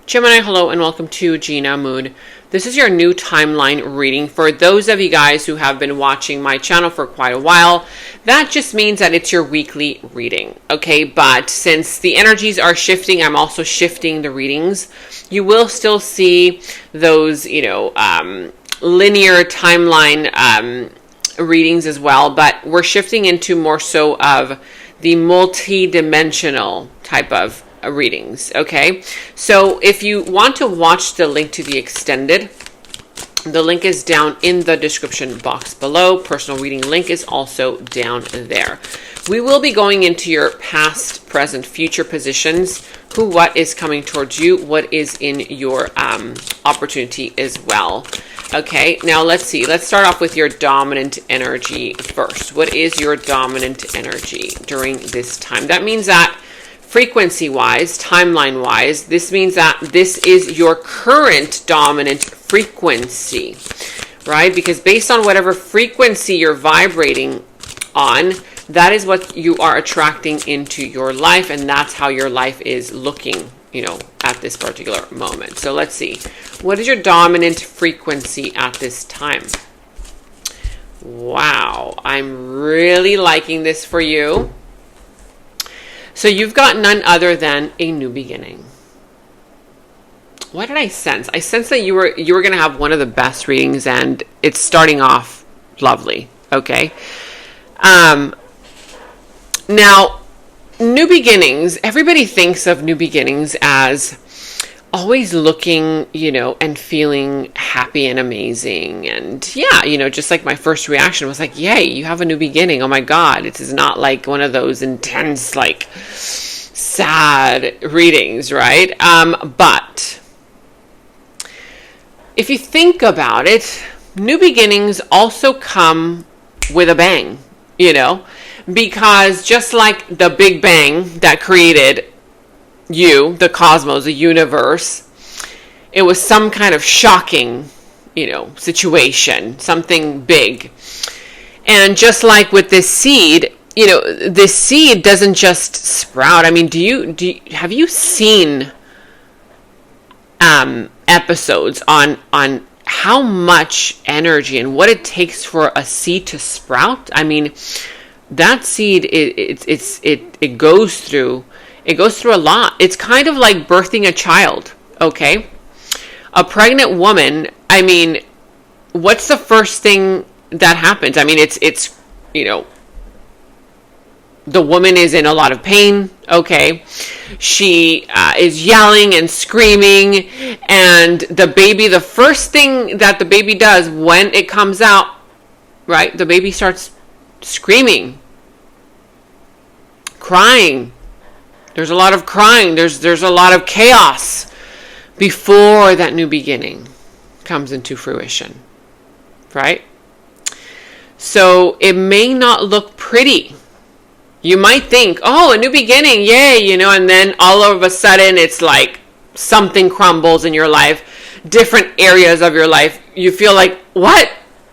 Gemini, hello and welcome to Gena Moon. This is your new timeline reading. For those of you guys who have been watching my channel for quite a while, that just means that it's your weekly reading, okay? But since the energies are shifting, I'm also shifting the readings. You will still see those, linear timeline readings as well, but we're shifting into more so of the multi-dimensional type of readings, okay? So if you want to watch the link to the extended, the link is down in the description box below. Personal reading link is also down there. We will be going into your past, present, future positions, what is coming towards you, what is in your opportunity as well. Okay, now let's see. Let's start off with your dominant energy first. What is your dominant energy during this time? That means that frequency-wise, timeline-wise, this means that this is your current dominant frequency, right? Because based on whatever frequency you're vibrating on, that is what you are attracting into your life, and that's how your life is looking, at this particular moment. So let's see. What is your dominant frequency at this time? Wow, I'm really liking this for you. So you've got none other than a new beginning. What did I sense? I sense that you were going to have one of the best readings, and it's starting off lovely. Okay. Now, new beginnings. Everybody thinks of new beginnings as always looking, and feeling happy and amazing. And yeah, just like my first reaction was like, yay, you have a new beginning. Oh my God. It is not like one of those intense, like sad readings, right? But if you think about it, new beginnings also come with a bang, because just like the Big Bang that created you, the cosmos, the universe, it was some kind of shocking, situation, something big. And just like with this seed, this seed doesn't just sprout. I mean, have you seen episodes on how much energy and what it takes for a seed to sprout? I mean, that seed, it goes through a lot. It's kind of like birthing a child, okay? A pregnant woman, I mean, what's the first thing that happens? I mean, it's the woman is in a lot of pain, okay? She is yelling and screaming, and the baby, the first thing that the baby does when it comes out, right, the baby starts screaming, crying. There's a lot of crying. There's a lot of chaos before that new beginning comes into fruition, right? So it may not look pretty. You might think, oh, a new beginning, yay, and then all of a sudden it's like something crumbles in your life, different areas of your life. You feel like, what?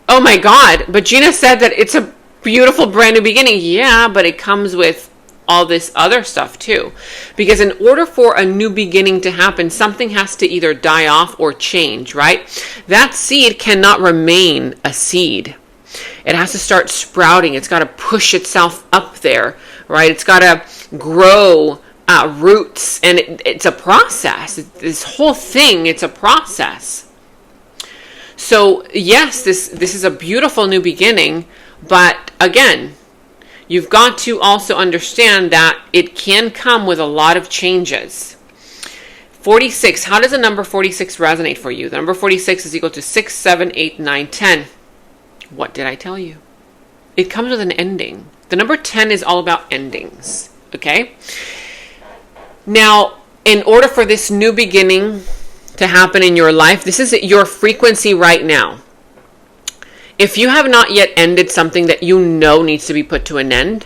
Oh my God. But Gena said that it's a beautiful brand new beginning. Yeah, but it comes with all this other stuff too. Because in order for a new beginning to happen, something has to either die off or change, right? That seed cannot remain a seed. It has to start sprouting. It's got to push itself up there, right? It's got to grow roots, and it's a process. This whole thing, it's a process. So yes, this is a beautiful new beginning, but again, you've got to also understand that it can come with a lot of changes. 46, how does the number 46 resonate for you? The number 46 is equal to 6, 7, 8, 9, 10. What did I tell you? It comes with an ending. The number 10 is all about endings, okay? Now, in order for this new beginning to happen in your life, this is your frequency right now. If you have not yet ended something that needs to be put to an end,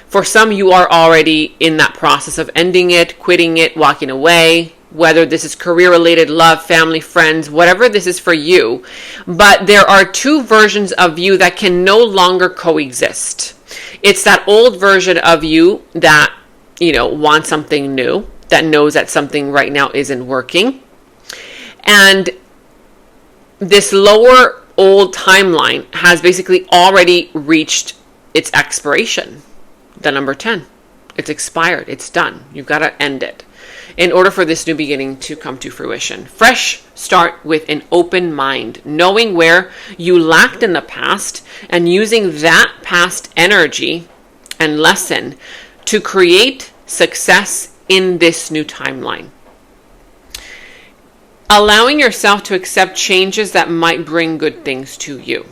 for some, you are already in that process of ending it, quitting it, walking away, whether this is career-related, love, family, friends, whatever this is for you. But there are two versions of you that can no longer coexist. It's that old version of you that, wants something new. that knows that something right now isn't working. And this lower old timeline has basically already reached its expiration. The number 10. It's expired. It's done. You've got to end it in order for this new beginning to come to fruition. Fresh start with an open mind, knowing where you lacked in the past and using that past energy and lesson to create success in this new timeline. Allowing yourself to accept changes that might bring good things to you.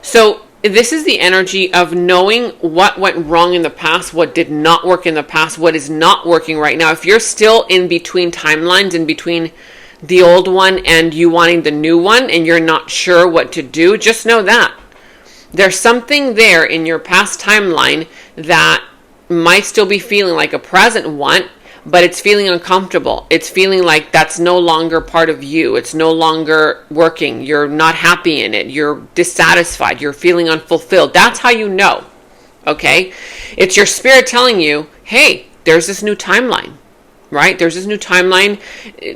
So this is the energy of knowing what went wrong in the past, what did not work in the past, what is not working right now. If you're still in between timelines, in between the old one and you wanting the new one, and you're not sure what to do, just know that there's something there in your past timeline that might still be feeling like a present one, but it's feeling uncomfortable. It's feeling like that's no longer part of you. It's no longer working. You're not happy in it. You're dissatisfied. You're feeling unfulfilled. That's how you know, okay? It's your spirit telling you, hey, there's this new timeline, right? There's this new timeline.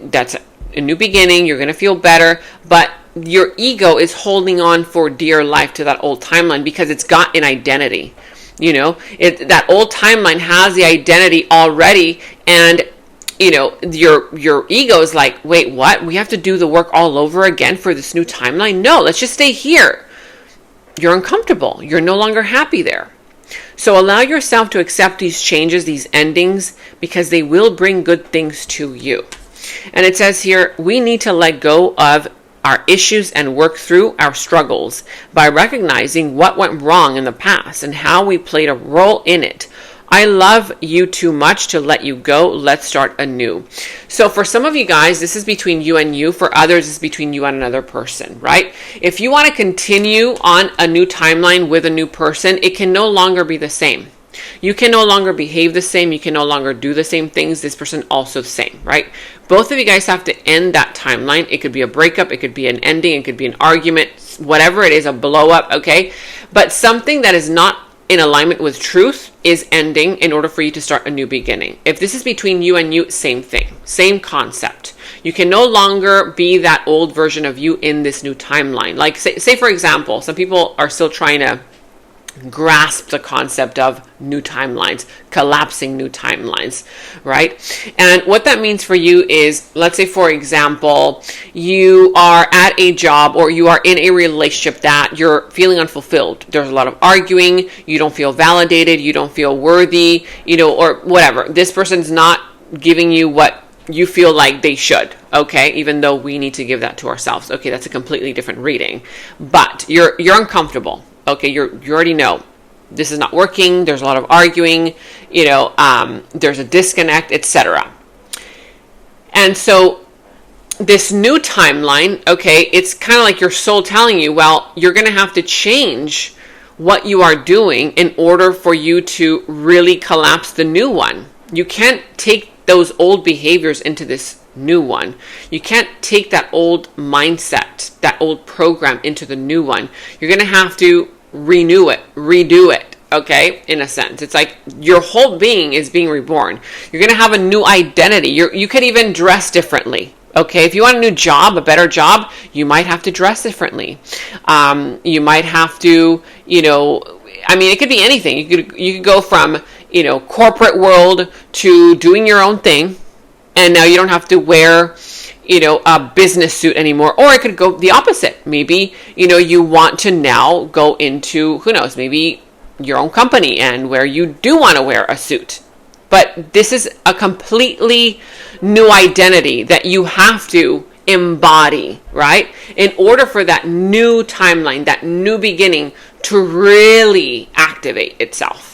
That's a new beginning. You're going to feel better, but your ego is holding on for dear life to that old timeline because it's got an identity. You know, that old timeline has the identity already, and you know, your ego is like, wait, what? We have to do the work all over again for this new timeline? No, let's just stay here. You're uncomfortable. You're no longer happy there. So allow yourself to accept these changes, these endings, because they will bring good things to you. And it says here, we need to let go of our issues and work through our struggles by recognizing what went wrong in the past and how we played a role in it. I love you too much to let you go. Let's start anew. So for some of you guys, this is between you and you. For others, it's between you and another person, right? If you want to continue on a new timeline with a new person, it can no longer be the same. You can no longer behave the same. You can no longer do the same things. This person also the same, right? Both of you guys have to end that timeline. It could be a breakup. It could be an ending. It could be an argument, whatever it is, a blow up, okay? But something that is not in alignment with truth is ending in order for you to start a new beginning. If this is between you and you, same thing, same concept. You can no longer be that old version of you in this new timeline. Like say for example, some people are still trying to grasp the concept of new timelines, collapsing new timelines, right? And what that means for you is, let's say for example, you are at a job or you are in a relationship that you're feeling unfulfilled. There's a lot of arguing, you don't feel validated, you don't feel worthy, you know, or whatever. This person's not giving you what you feel like they should, okay? Even though we need to give that to ourselves. Okay, that's a completely different reading. But you're uncomfortable. Okay, you already know this is not working. There's a lot of arguing, you know, there's a disconnect, etc. And so this new timeline, okay, it's kind of like your soul telling you, well, you're going to have to change what you are doing in order for you to really collapse the new one. You can't take those old behaviors into this new one. You can't take that old mindset, that old program into the new one. You're going to have to renew it, redo it, okay? In a sense, it's like your whole being is being reborn. You're going to have a new identity. You could even dress differently. Okay, if you want a new job, a better job, you might have to dress differently. You might have to, you know, I mean, it could be anything. You could go from, you know, corporate world to doing your own thing, and now you don't have to wear, you know, a business suit anymore. Or it could go the opposite. Maybe, you know, you want to now go into, who knows, maybe your own company and where you do want to wear a suit. But this is a completely new identity that you have to embody, right? In order for that new timeline, that new beginning to really activate itself.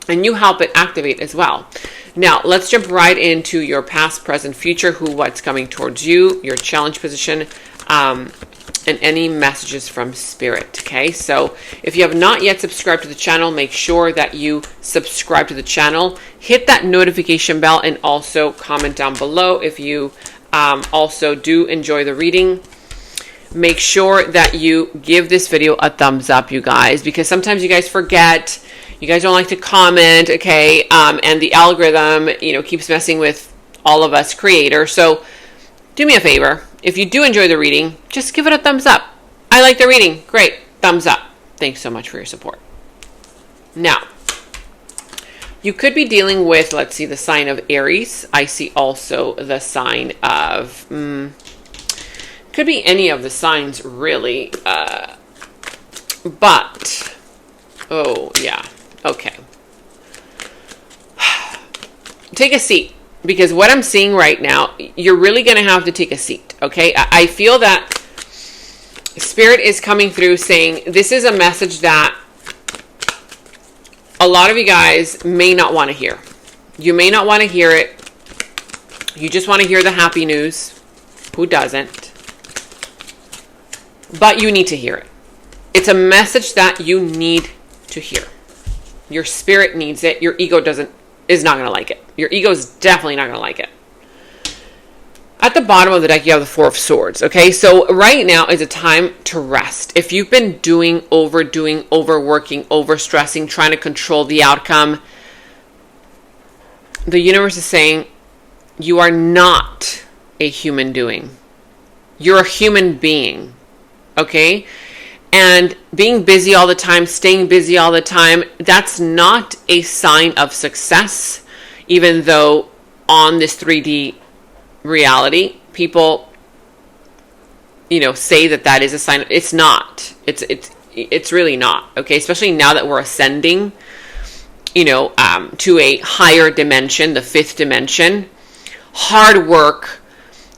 And you help it activate as well. Now, let's jump right into your past, present, future, what's coming towards you, your challenge position, and any messages from spirit, okay? So if you have not yet subscribed to the channel, make sure that you subscribe to the channel. Hit that notification bell and also comment down below if you also do enjoy the reading. Make sure that you give this video a thumbs up, you guys, because sometimes you guys forget. You guys don't like to comment, okay? And the algorithm, keeps messing with all of us creators. So do me a favor. If you do enjoy the reading, just give it a thumbs up. I like the reading. Great. Thumbs up. Thanks so much for your support. Now, you could be dealing with, let's see, the sign of Aries. I see also the sign of, could be any of the signs really. But, oh, yeah. Okay. Take a seat, because what I'm seeing right now, you're really going to have to take a seat, okay? I feel that Spirit is coming through saying this is a message that a lot of you guys may not want to hear. You may not want to hear it. You just want to hear the happy news. Who doesn't? But you need to hear it. It's a message that you need to hear. Your spirit needs it. Your ego is not going to like it. Your ego is definitely not going to like it. At the bottom of the deck, you have the Four of Swords. Okay, so right now is a time to rest. If you've been overdoing, overworking, overstressing, trying to control the outcome, the universe is saying you are not a human doing. You're a human being. Okay? And being busy all the time, staying busy all the time, that's not a sign of success, even though on this 3D reality, people, say that is a sign. It's not. It's really not. Okay, especially now that we're ascending, to a higher dimension, the 5th dimension. Hard work,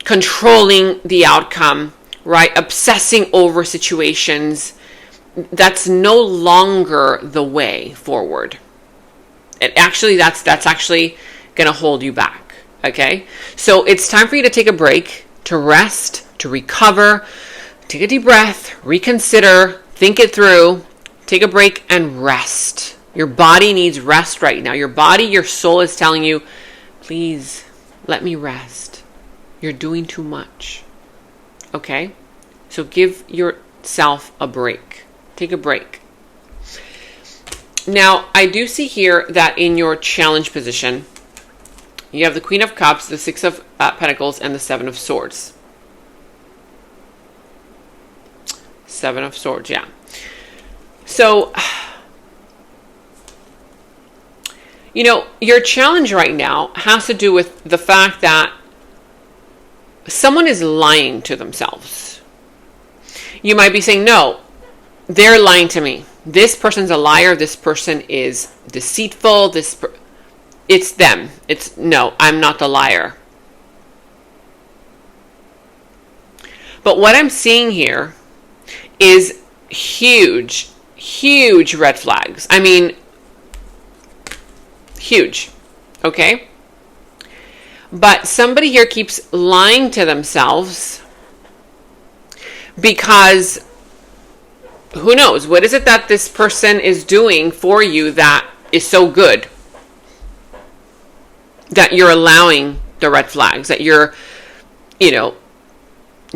controlling the outcome, right? Obsessing over situations. That's no longer the way forward. That's actually going to hold you back. Okay, so it's time for you to take a break, to rest, to recover, take a deep breath, reconsider, think it through, take a break and rest. Your body needs rest right now. Your body, your soul is telling you, please let me rest. You're doing too much. Okay, so give yourself a break. Take a break. Now, I do see here that in your challenge position, you have the Queen of Cups, the Six of Pentacles, and the Seven of Swords. Seven of Swords, yeah. So, your challenge right now has to do with the fact that someone is lying to themselves. You might be saying, no, they're lying to me. This person's a liar. This person is deceitful. It's them. No, I'm not the liar. But what I'm seeing here is huge, huge red flags. I mean, huge. Okay? But somebody here keeps lying to themselves because who knows? What is it that this person is doing for you that is so good? That you're allowing the red flags, that you're,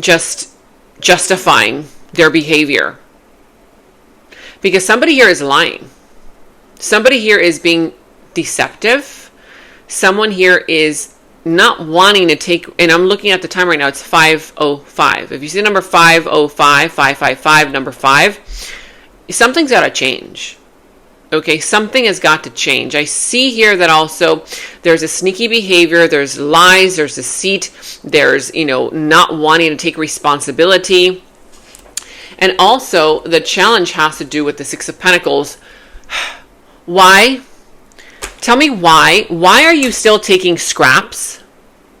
just justifying their behavior. Because somebody here is lying. Somebody here is being deceptive. Someone here is not wanting to take, and I'm looking at the time right now, it's 5:05. If you see the number 5:05, 555, number 5, something's got to change. Okay, something has got to change. I see here that also there's a sneaky behavior, there's lies, there's deceit, there's, not wanting to take responsibility. And also the challenge has to do with the Six of Pentacles. Why? Tell me why. Why are you still taking scraps?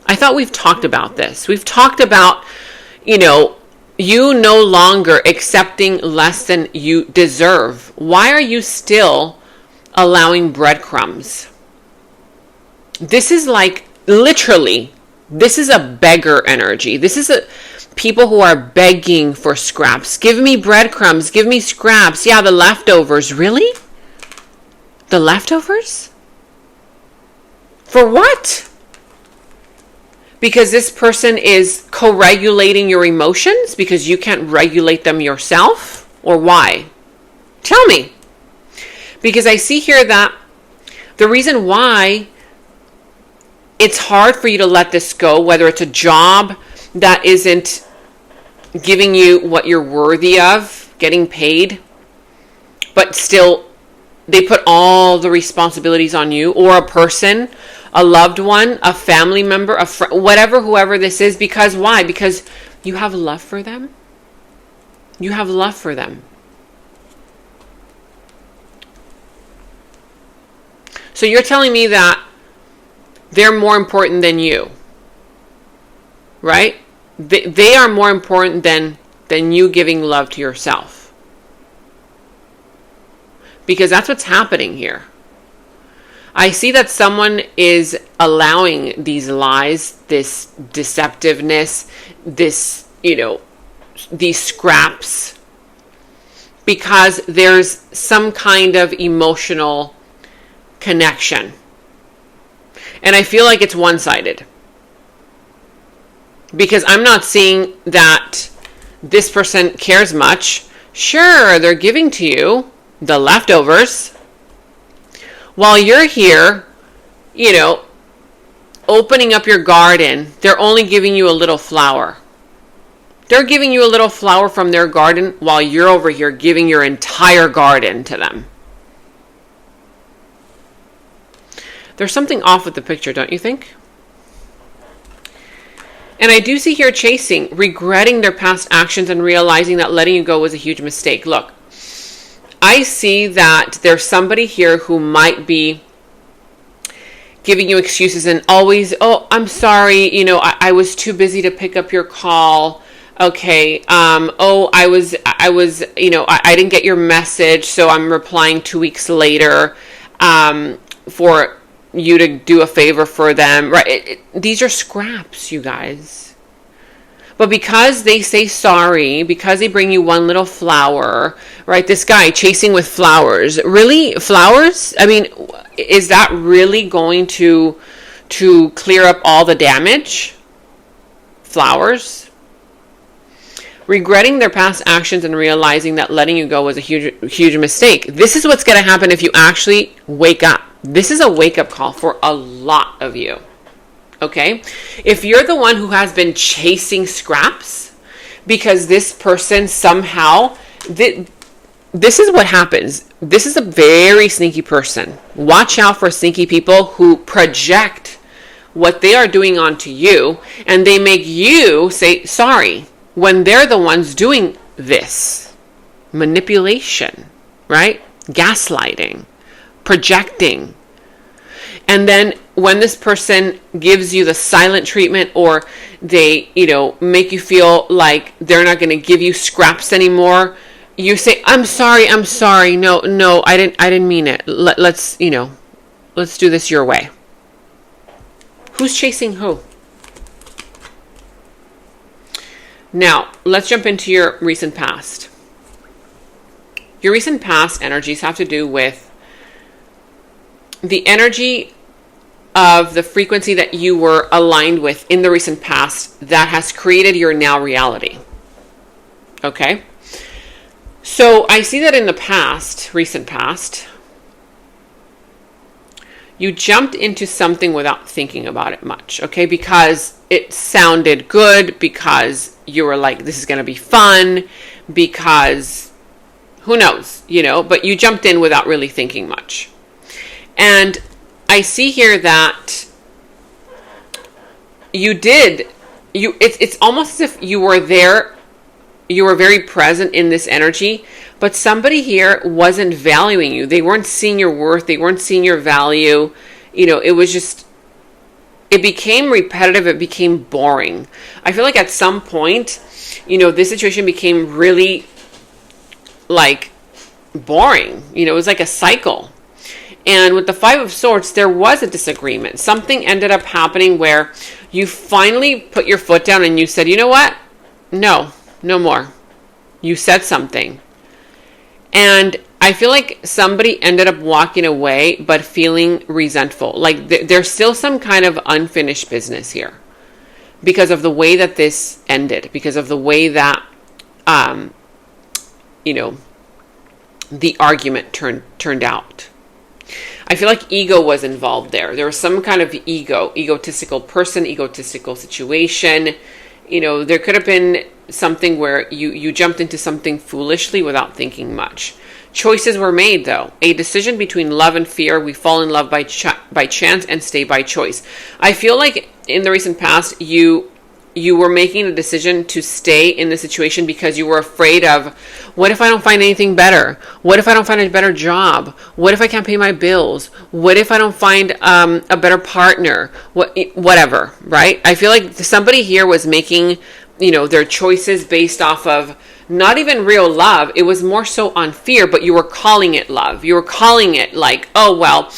I thought we've talked about this. We've talked about, you no longer accepting less than you deserve. Why are you still allowing breadcrumbs? This is like, literally, this is a beggar energy. This is people who are begging for scraps. Give me breadcrumbs. Give me scraps. Yeah, the leftovers. Really? The leftovers? For what? Because this person is co-regulating your emotions because you can't regulate them yourself? Or why? Tell me. Because I see here that the reason why it's hard for you to let this go, whether it's a job that isn't giving you what you're worthy of, getting paid, but still they put all the responsibilities on you, or a person, a loved one, a family member, a friend, whatever, whoever this is. Because why? Because you have love for them. You have love for them. So you're telling me that they're more important than you, right? They are more important than you giving love to yourself. Because that's what's happening here. I see that someone is allowing these lies, this deceptiveness, this, these scraps, because there's some kind of emotional connection. And I feel like it's one-sided. Because I'm not seeing that this person cares much. Sure, they're giving to you the leftovers, while you're here, opening up your garden. They're only giving you a little flower. They're giving you a little flower from their garden, while you're over here giving your entire garden to them. There's something off with the picture, don't you think? And I do see here chasing, regretting their past actions and realizing that letting you go was a huge mistake. Look, I see that there's somebody here who might be giving you excuses and always, oh, I'm sorry, I was too busy to pick up your call. Okay, I didn't get your message, so I'm replying 2 weeks later for you to do a favor for them, right? These are scraps, you guys. But because they say sorry, because they bring you one little flower, right? This guy chasing with flowers. Really? Flowers? I mean, is that really going to clear up all the damage? Flowers? Regretting their past actions and realizing that letting you go was a huge mistake. This is what's going to happen if you actually wake up. This is a wake-up call for a lot of you. Okay? If you're the one who has been chasing scraps because this person somehow, this is what happens. This is a very sneaky person. Watch out for sneaky people who project what they are doing onto you, and they make you say sorry when they're the ones doing this. Manipulation, right? Gaslighting, projecting. And then when this person gives you the silent treatment, or they, make you feel like they're not going to give you scraps anymore, you say, I'm sorry. No, I didn't mean it. Let's do this your way. Who's chasing who? Now, let's jump into your recent past. Your recent past energies have to do with the energy of the frequency that you were aligned with in the recent past that has created your now reality. Okay? So I see that in the past, recent past, you jumped into something without thinking about it much, okay? Because it sounded good, because you were like, this is going to be fun, because who knows, but you jumped in without really thinking much. And I see here that it's almost as if you were there, you were very present in this energy, but somebody here wasn't valuing you. They weren't seeing your worth. They weren't seeing your value. It was just, it became repetitive. It became boring. I feel like at some point, this situation became really like boring. It was like a cycle. And with the Five of Swords, there was a disagreement. Something ended up happening where you finally put your foot down and you said, you know what? No more. You said something. And I feel like somebody ended up walking away, but feeling resentful. Like there's still some kind of unfinished business here because of the way that this ended, because of the way that, the argument turned out. I feel like ego was involved there. There was some kind of egotistical person, egotistical situation. There could have been something where you jumped into something foolishly without thinking much. Choices were made, though. A decision between love and fear. We fall in love by chance and stay by choice. I feel like in the recent past, you were making a decision to stay in the situation because you were afraid of, what if I don't find anything better? What if I don't find a better job? What if I can't pay my bills? What if I don't find a better partner? Whatever, right? I feel like somebody here was making, their choices based off of not even real love. It was more so on fear, but you were calling it love. You were calling it like, oh, well,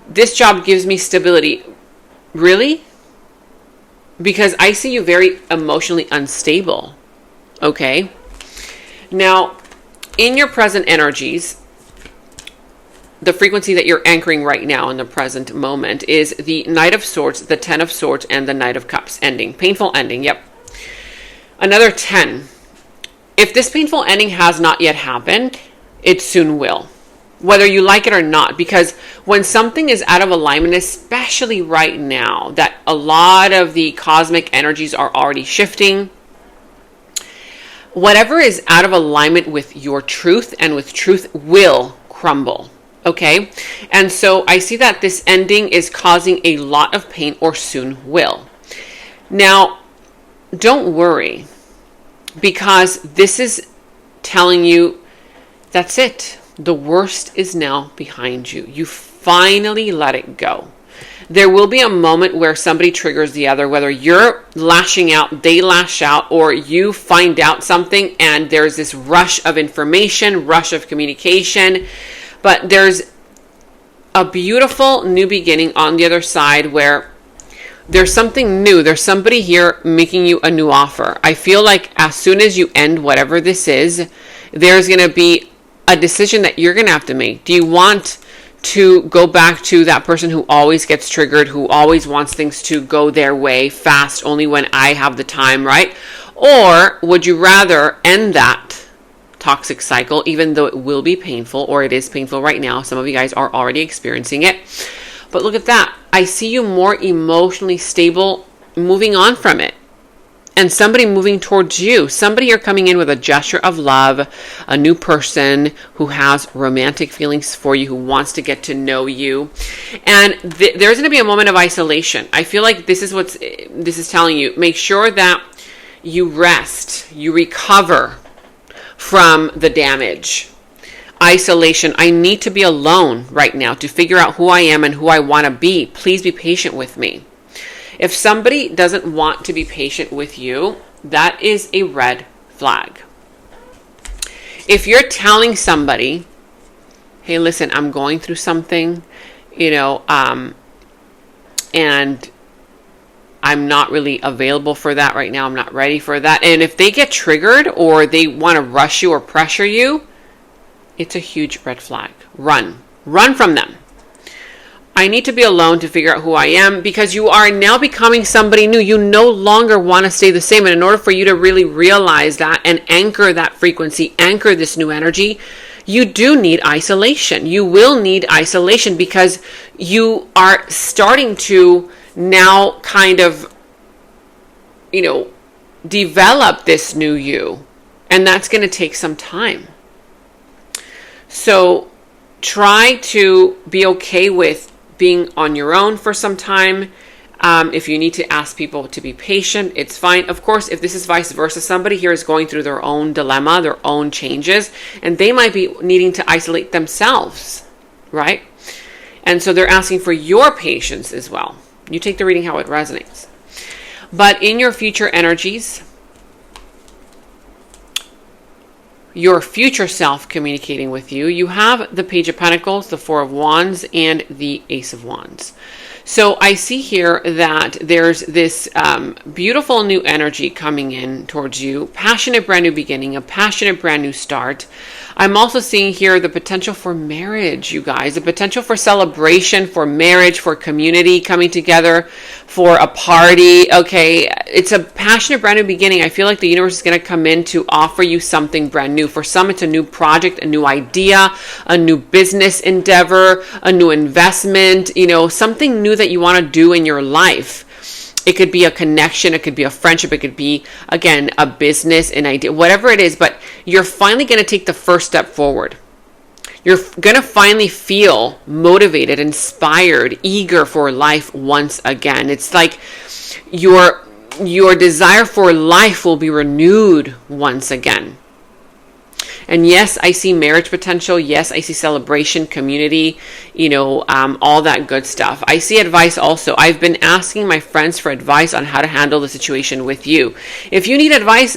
this job gives me stability. Really? Because I see you very emotionally unstable. Okay? Now, in your present energies, the frequency that you're anchoring right now in the present moment is the Knight of Swords, the 10 of Swords, and the Knight of Cups ending. Painful ending, yep. Another 10. If this painful ending has not yet happened, it soon will. Whether you like it or not, because when something is out of alignment, especially right now, that a lot of the cosmic energies are already shifting, whatever is out of alignment with your truth and with truth will crumble. Okay? And so I see that this ending is causing a lot of pain, or soon will. Now, don't worry, because this is telling you that's it. The worst is now behind you. You finally let it go. There will be a moment where somebody triggers the other, whether you're lashing out, they lash out, or you find out something and there's this rush of information, rush of communication. But there's a beautiful new beginning on the other side where there's something new. There's somebody here making you a new offer. I feel like as soon as you end whatever this is, there's going to be a decision that you're going to have to make. Do you want to go back to that person who always gets triggered, who always wants things to go their way fast, only when I have the time, right? Or would you rather end that toxic cycle, even though it will be painful, or it is painful right now? Some of you guys are already experiencing it. But look at that. I see you more emotionally stable, moving on from it. And somebody moving towards you. Somebody you're coming in with a gesture of love, a new person who has romantic feelings for you, who wants to get to know you. And there's going to be a moment of isolation. I feel like this is telling you, make sure that you rest, you recover from the damage. Isolation. I need to be alone right now to figure out who I am and who I want to be. Please be patient with me. If somebody doesn't want to be patient with you, that is a red flag. If you're telling somebody, hey, listen, I'm going through something, and I'm not really available for that right now. I'm not ready for that. And if they get triggered or they want to rush you or pressure you, it's a huge red flag. Run from them. I need to be alone to figure out who I am, because you are now becoming somebody new. You no longer want to stay the same. And in order for you to really realize that and anchor that frequency, anchor this new energy, you do need isolation. You will need isolation because you are starting to now kind of, develop this new you. And that's going to take some time. So try to be okay with being on your own for some time. If you need to ask people to be patient, it's fine. Of course, if this is vice versa, somebody here is going through their own dilemma, their own changes, and they might be needing to isolate themselves, right? And so they're asking for your patience as well. You take the reading how it resonates. But in your future energies, your future self communicating with you, you have the Page of Pentacles, the Four of Wands, and the Ace of Wands. So I see here that there's this beautiful new energy coming in towards you, passionate brand new beginning, a passionate brand new start. I'm also seeing here the potential for marriage, you guys, the potential for celebration, for marriage, for community coming together, for a party. Okay, it's a passionate brand new beginning. I feel like the universe is going to come in to offer you something brand new. For some, it's a new project, a new idea, a new business endeavor, a new investment, something new that you want to do in your life. It could be a connection, it could be a friendship, it could be, again, a business, an idea, whatever it is, but you're finally going to take the first step forward. You're going to finally feel motivated, inspired, eager for life once again. It's like your desire for life will be renewed once again. And yes, I see marriage potential. Yes, I see celebration, community, all that good stuff. I see advice also. I've been asking my friends for advice on how to handle the situation with you. If you need advice,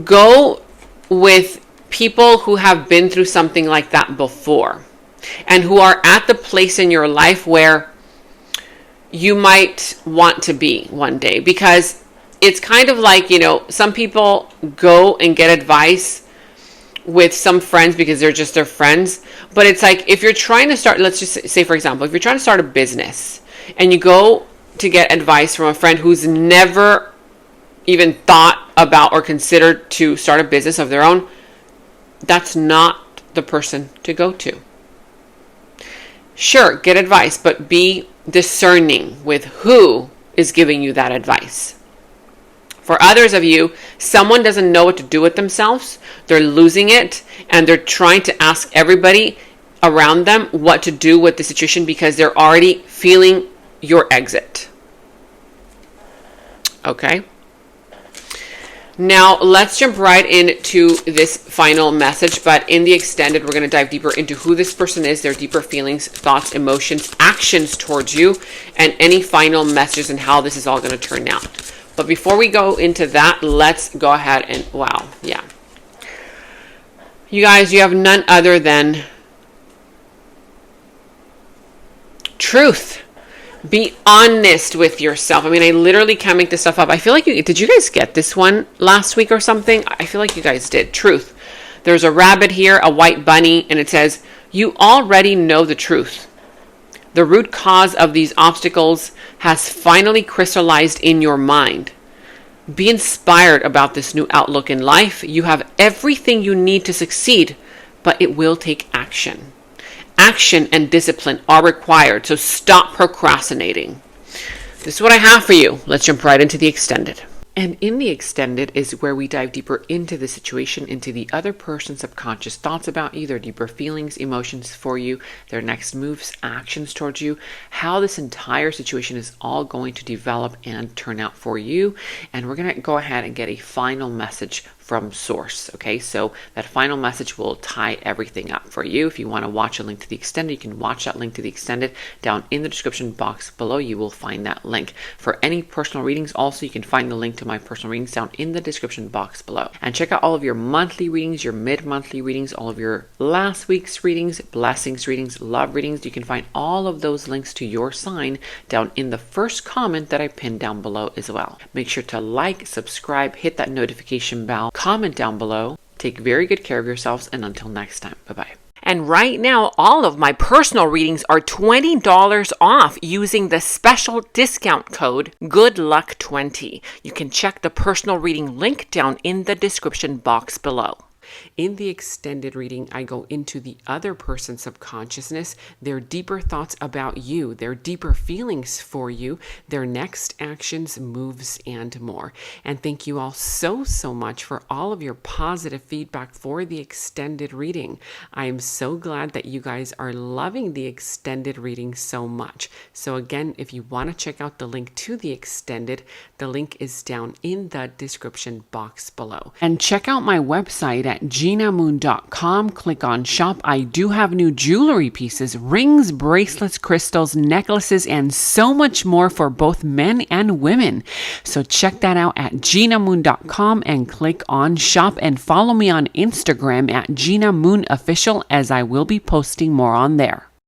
go with people who have been through something like that before and who are at the place in your life where you might want to be one day. Because it's kind of like, some people go and get advice with some friends because they're just their friends. But it's like, if you're trying to start, let's just say, for example, if you're trying to start a business and you go to get advice from a friend who's never even thought about or considered to start a business of their own, that's not the person to go to. Sure, get advice, but be discerning with who is giving you that advice. For others of you, someone doesn't know what to do with themselves. They're losing it, and they're trying to ask everybody around them what to do with the situation because they're already feeling your exit. Okay? Now, let's jump right into this final message, but in the extended, we're going to dive deeper into who this person is, their deeper feelings, thoughts, emotions, actions towards you, and any final messages and how this is all going to turn out. But before we go into that, let's go ahead and, you guys, you have none other than truth. Be honest with yourself. I mean, I literally can't make this stuff up. I feel like did you guys get this one last week or something? I feel like you guys did. Truth. There's a rabbit here, a white bunny, and it says, you already know the truth. The root cause of these obstacles has finally crystallized in your mind. Be inspired about this new outlook in life. You have everything you need to succeed, but it will take action. Action and discipline are required, so stop procrastinating. This is what I have for you. Let's jump right into the extended. And in the extended is where we dive deeper into the situation, into the other person's subconscious thoughts about you, their deeper feelings, emotions for you, their next moves, actions towards you, how this entire situation is all going to develop and turn out for you. And we're going to go ahead and get a final message from source. Okay, so that final message will tie everything up for you. If you want to watch a link to the extended, you can watch that link to the extended down in the description box below. You will find that link. For any personal readings, also you can find the link to my personal readings down in the description box below. And check out all of your monthly readings, your mid-monthly readings, all of your last week's readings, blessings readings, love readings. You can find all of those links to your sign down in the first comment that I pinned down below as well. Make sure to like, subscribe, hit that notification bell, comment down below. Take very good care of yourselves, and until next time, bye-bye. And right now, all of my personal readings are $20 off using the special discount code GOODLUCK20. You can check the personal reading link down in the description box below. In the extended reading, I go into the other person's subconsciousness, their deeper thoughts about you, their deeper feelings for you, their next actions, moves, and more. And thank you all so much for all of your positive feedback for the extended reading. I am so glad that you guys are loving the extended reading so much. So again, if you want to check out the link to the extended, the link is down in the description box below. And check out my website at GenaMoon.com. Click on shop. I do have new jewelry pieces, rings, bracelets, crystals, necklaces, and so much more for both men and women. So check that out at GenaMoon.com and click on shop, and follow me on Instagram at Gena Moon Official, as I will be posting more on there.